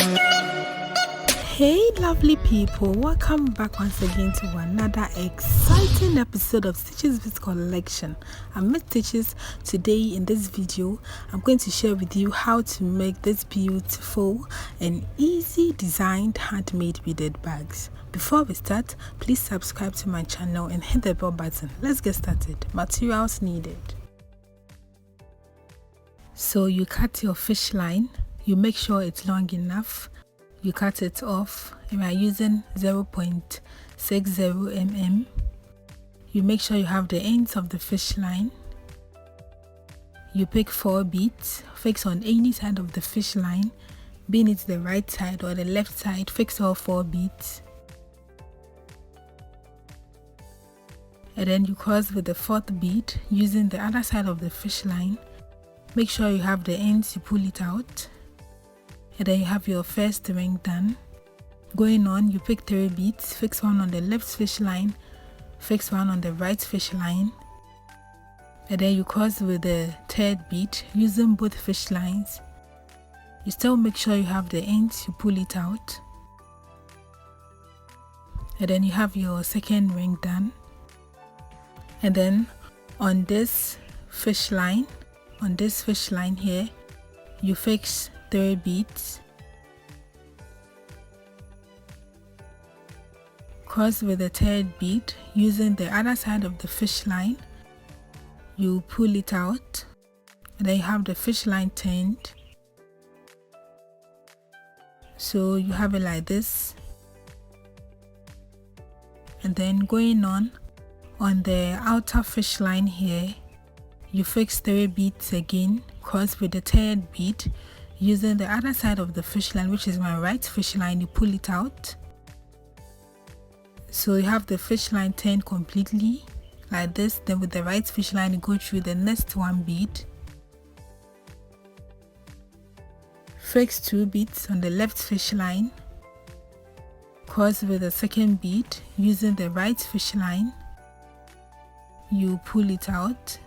Hey lovely people, welcome back once again to another exciting episode of Stitches with Collection. I'm Miss Stitches. Today in this video I'm going to share with you how to make this beautiful and easy designed handmade beaded bags. Before we start, please subscribe to my channel and hit the bell button. Let's get started. Materials needed. So you cut your fish line, you make sure it's long enough. You cut it off. We are using 0.60 mm. You make sure you have the ends of the fish line. You pick 4 beads, fix on any side of the fish line, being it the right side or the left side, fix all 4 beads. And then you cross with the 4th bead using the other side of the fish line. Make sure you have the ends, you pull it out. And then you have your first ring done. Going on, you pick 3 beads, fix one on the left fish line, fix one on the right fish line, and then you cross with the 3rd bead using both fish lines. You still make sure you have the ends, you pull it out, and then you have your 2nd ring done. And then on this fish line here, you fix 3 beads, cross with the 3rd bead using the other side of the fish line. You pull it out, and then you have the fish line turned, so you have it like this. And then going on the outer fish line here, you fix 3 beads again, cross with the 3rd bead using the other side of the fish line, which is my right fish line. You pull it out, so you have the fish line turned completely like this. Then with the right fish line, you go through the next 1 bead, fix 2 beads on the left fish line, cross with the 2nd bead using the right fish line. You pull it out,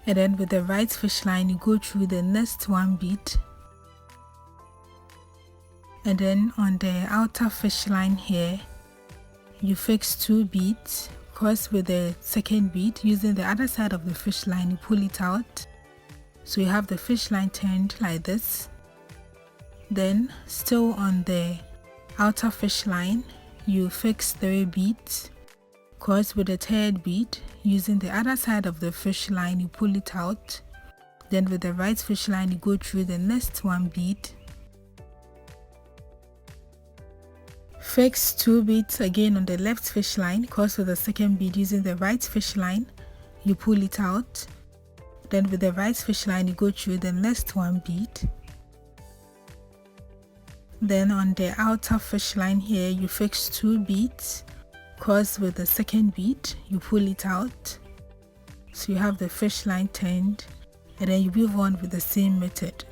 and then with the right fish line, you go through the next 1 bead. And then on the outer fish line here, you fix 2 beads, cross with the 2nd bead using the other side of the fish line. You pull it out, so you have the fish line turned like this. Then still on the outer fish line, you fix 3 beads, cross with the 3rd bead using the other side of the fish line. You pull it out, then with the right fish line, you go through the next 1 bead, fix 2 beads again on the left fish line, cross with the 2nd bead using the right fish line. You pull it out, then with the right fish line, you go through the next 1 bead. Then on the outer fish line here, you fix 2 beads, cross with the 2nd bead, you pull it out, so you have the fish line turned, and then you weave on with the same method.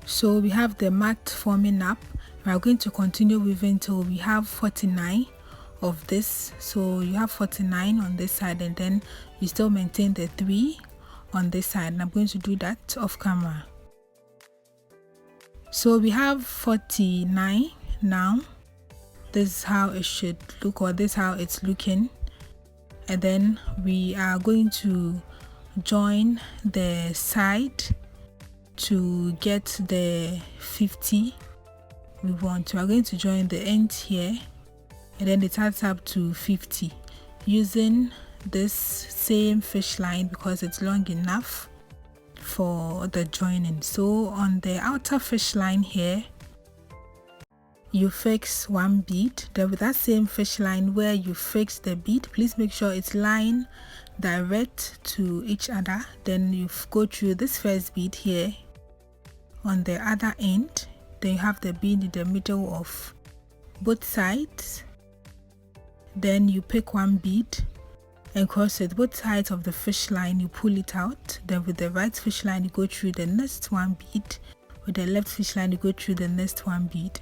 So we have the mat forming up. We are going to continue weaving till we have 49 of this. So you have 49 on this side, and then you still maintain the 3 on this side, and I'm going to do that off camera. So we have 49 now. This is how it should look, or this is how it's looking. And then we are going to join the side to get the 50 we want. We are going to join the end here, and then it adds up to 50 using this same fish line because it's long enough for the joining. So on the outer fish line here, you fix 1 bead. Then with that same fish line where you fix the bead, please make sure it's line direct to each other. Then you go through this first bead here on the other end, then you have the bead in the middle of both sides. Then you pick one bead and cross it both sides of the fish line. You pull it out. Then with the right fish line you go through the next one bead. With the left fish line you go through the next one bead.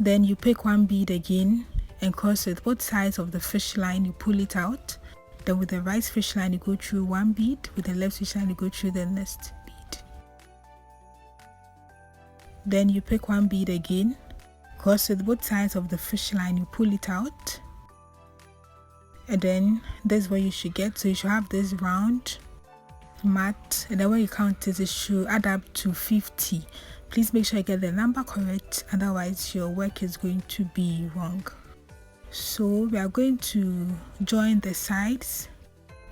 Then you pick one bead again and cross it both sides of the fish line. You pull it out. Then with the right fish line you go through one bead. With the left fish line you go through the next bead. Then you pick one bead again, cross it both sides of the fish line. You pull it out. And then that's what you should get. So you should have this round mat, and then when you count it, it should add up to 50. Please make sure you get the number correct, otherwise your work is going to be wrong. So we are going to join the sides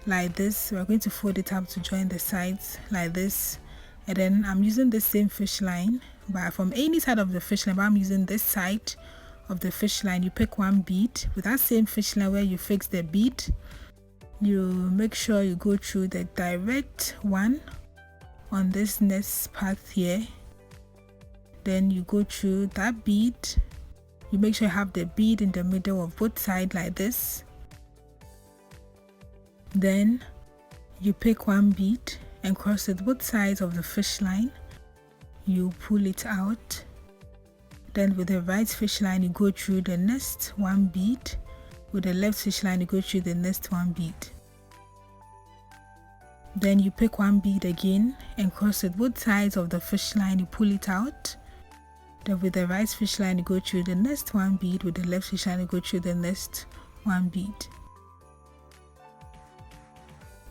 like this. We are going to fold it up to join the sides like this. And then I'm using the same fish line, but from any side of the fish line, but I'm using this side of the fish line. You pick one bead with that same fish line where you fix the bead. You make sure you go through the direct one on this next path here. Then you go through that bead. You make sure you have the bead in the middle of both sides like this. Then you pick one bead and cross it both sides of the fish line. You pull it out. Then with the right fish line you go through the next one bead. With the left fish line you go through the next one bead. Then you pick one bead again and cross it both sides of the fish line. You pull it out. Then with the right fish line you go through the next one bead. With the left fish line you go through the next one bead.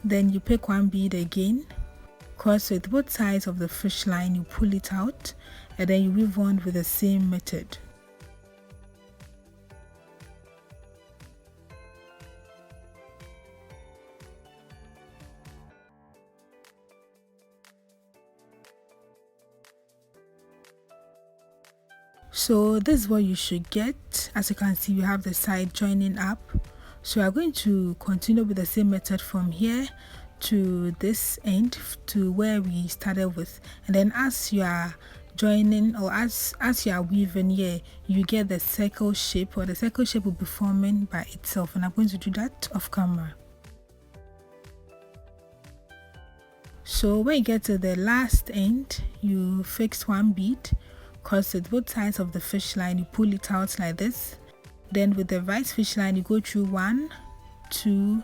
Then you pick one bead again, cross it both sides of the fish line. You pull it out, and then you weave on with the same method. So this is what you should get. As you can see, we have the side joining up. So we are going to continue with the same method from here to this end, to where we started with. And then as you are joining, or as you are weaving here, you get the circle shape, or the circle shape will be forming by itself. And I'm going to do that off camera. So when you get to the last end, you fix one bead, cross it both sides of the fish line. You pull it out like this. Then with the right fish line you go through 1, 2,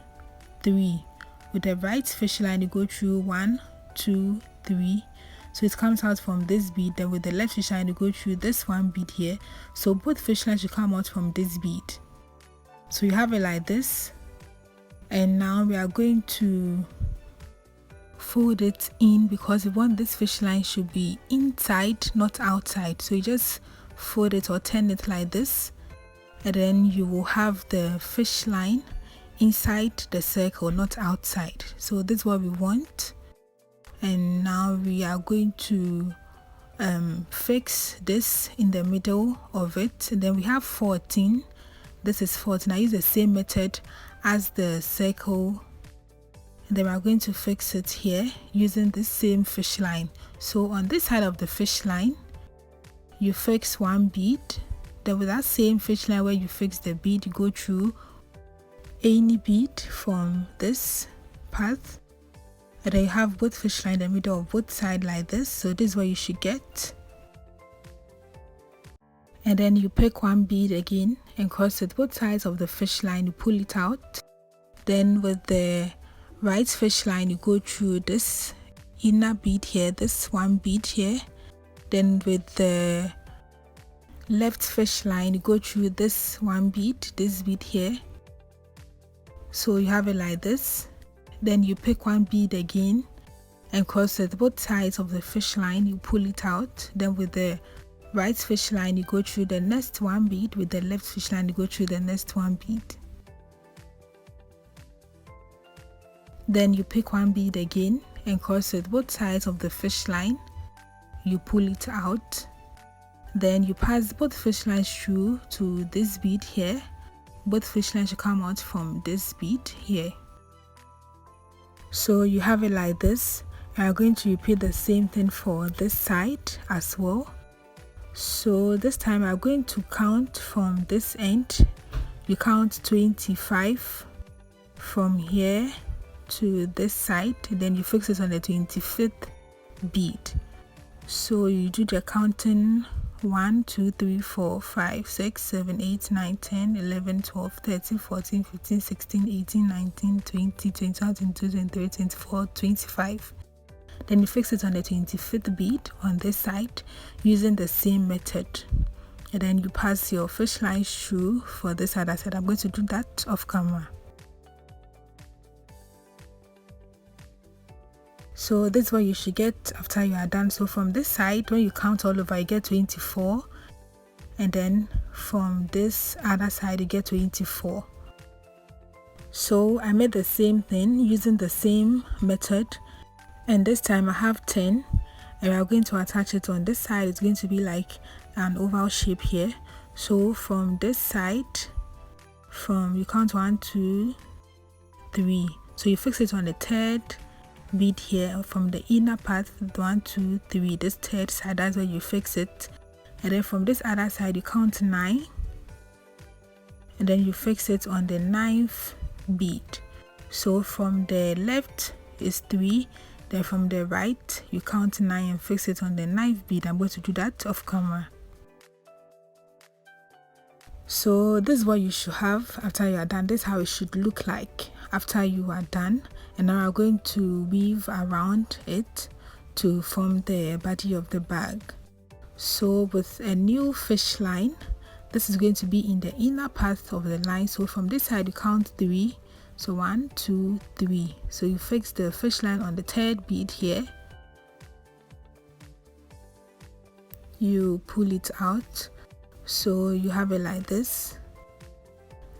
3. With the right fish line you go through 1, 2, 3. So it comes out from this bead. Then with the left fish line you go through this one bead here. So both fish lines should come out from this bead. So you have it like this. And now we are going to fold it in, because we want this fish line should be inside, not outside. So you just fold it or turn it like this, and then you will have the fish line inside the circle, not outside. So this is what we want. And now we are going to fix this in the middle of it. And then we have 14. This is 14. I use the same method as the circle. And then we are going to fix it here using the same fish line. So on this side of the fish line, you fix one bead. Then with that same fish line where you fix the bead, you go through any bead from this path. And then you have both fish line in the middle of both sides like this. So this is what you should get. And then you pick one bead again and cross it both sides of the fish line. You pull it out. Then with the right fish line you go through this inner bead here, this one bead here. Then with the left fish line you go through this one bead, this bead here. So you have it like this. Then you pick one bead again and cross it both sides of the fish line. You pull it out. Then with the right fish line you go through the next one bead. With the left fish line you go through the next one bead. Then you pick one bead again and cross it both sides of the fish line. You pull it out. Then you pass both fish lines through to this bead here. Both fish lines should come out from this bead here. So you have it like this. We are going to repeat the same thing for this side as well. So this time I'm going to count from this end. You count 25 from here to this side, then you fix it on the 25th bead. So you do the counting 1 2 3 4 5 6 7 8 9 10 11 12 13 14 15 16 18 19 20 21 22 23 24 25. Then you fix it on the 25th bead on this side using the same method, and then you pass your fish line through for this other side. I'm going to do that off camera. So this is what you should get after you are done. So from this side, when you count all over, you get 24, and then from this other side you get 24. So I made the same thing using the same method, and this time I have 10, and we are going to attach it on this side. It's going to be like an oval shape here. So from this side, from you count 1 2 3, so you fix it on the third bead here from the inner part. 1 2 3, this third side, that's where you fix it. And then from this other side you count 9, and then you fix it on the 9th bead. So from the left is 3, then from the right you count 9 and fix it on the 9th bead. I'm going to do that off camera. So this is what you should have after you are done. This is how it should look like after you are done. And now I'm going to weave around it to form the body of the bag. So with a new fish line, this is going to be in the inner part of the line. So from this side you count 3, so 1 2 3. So you fix the fish line on the third bead here, you pull it out, so you have it like this.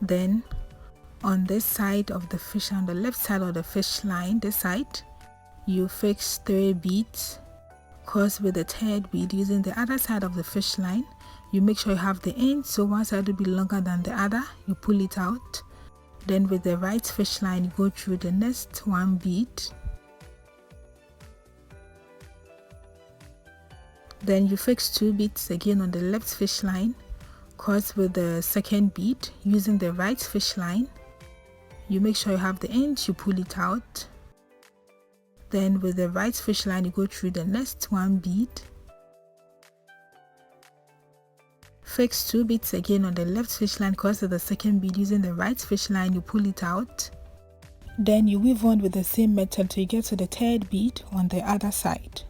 Then on this side of the fish, on the left side of the fish line, this side, you fix 3 beads, cross with the third bead using the other side of the fish line. You make sure you have the end, so one side will be longer than the other. You pull it out. Then with the right fish line you go through the next 1 bead. Then you fix 2 beads again on the left fish line, cross with the second bead using the right fish line. You make sure you have the end, you pull it out. Then with the right fish line you go through the next 1 bead. Fix 2 beads again on the left fish line, cross with the second bead using the right fish line, you pull it out. Then you weave on with the same method till you get to the third bead on the other side.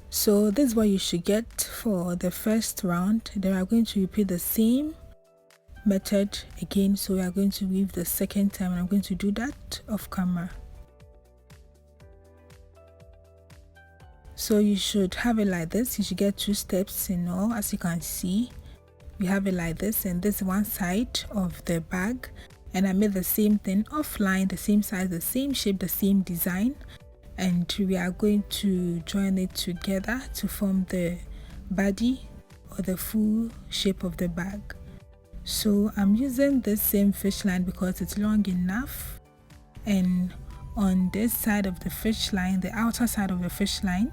So this is what you should get for the first round. Then we are going to repeat the same method again. So we are going to weave the second time, and I'm going to do that off camera. So you should have it like this. You should get 2 steps in all. As you can see, we have it like this, and this is one side of the bag, and I made the same thing offline, the same size, the same shape, the same design, and we are going to join it together to form the body or the full shape of the bag. So I'm using this same fish line because it's long enough, and on this side of the fish line, the outer side of the fish line,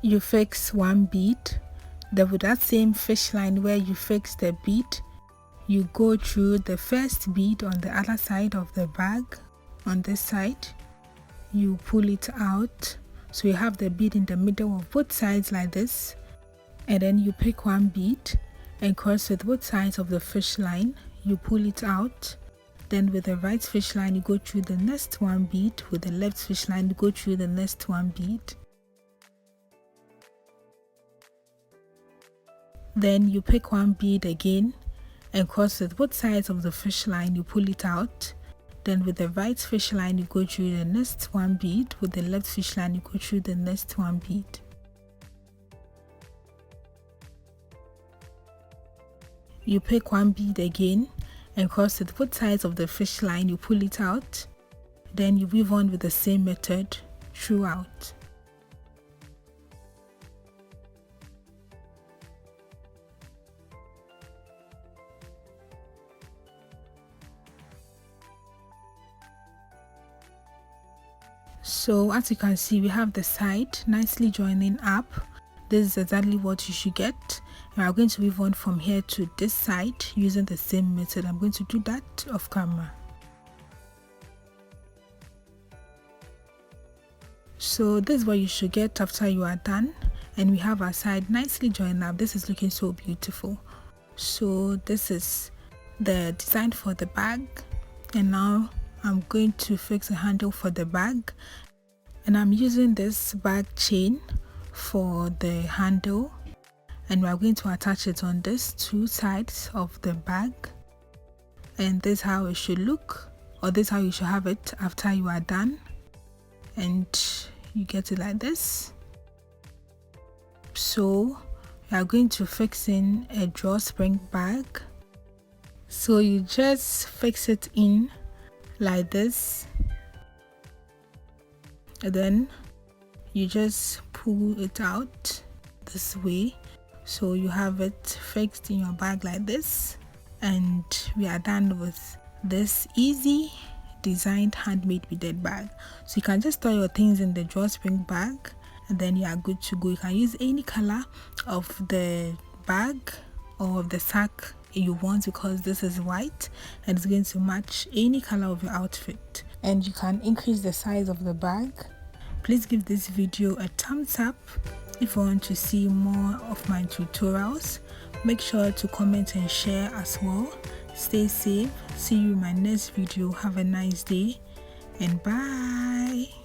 you fix 1 bead. Then with that same fish line where you fix the bead, you go through the first bead on the other side of the bag. On this side you pull it out, so you have the bead in the middle of both sides like this, and then you pick 1 bead and cross with both sides of the fish line, you pull it out. Then with the right fish line you go through the next 1 bead, with the left fish line you go through the next 1 bead. Then you pick 1 bead again and cross with both sides of the fish line, you pull it out. Then with the right fish line you go through the next 1 bead, with the left fish line you go through the next 1 bead. You pick 1 bead again and cross with both sides of the fish line, you pull it out. Then you weave on with the same method throughout. So as you can see, we have the side nicely joining up. This is exactly what you should get. We are going to weave on from here to this side using the same method. I'm going to do that off camera. So this is what you should get after you are done, and we have our side nicely joined up. This is looking so beautiful. So this is the design for the bag, and now I'm going to fix a handle for the bag, and I'm using this bag chain for the handle, and we are going to attach it on these two sides of the bag. And this is how it should look, or this is how you should have it after you are done, and you get it like this. So we are going to fix in a drawstring bag. So you just fix it in like this, and then you just pull it out this way, so you have it fixed in your bag like this. And we are done with this easy designed handmade beaded bag. So you can just store your things in the drawstring bag, and then you are good to go. You can use any color of the bag or of the sack you want, because this is white and it's going to match any color of your outfit. And you can increase the size of the bag. Please give this video a thumbs up. If you want to see more of my tutorials, make sure to comment and share as well. Stay safe. See you in my next video. Have a nice day, and bye.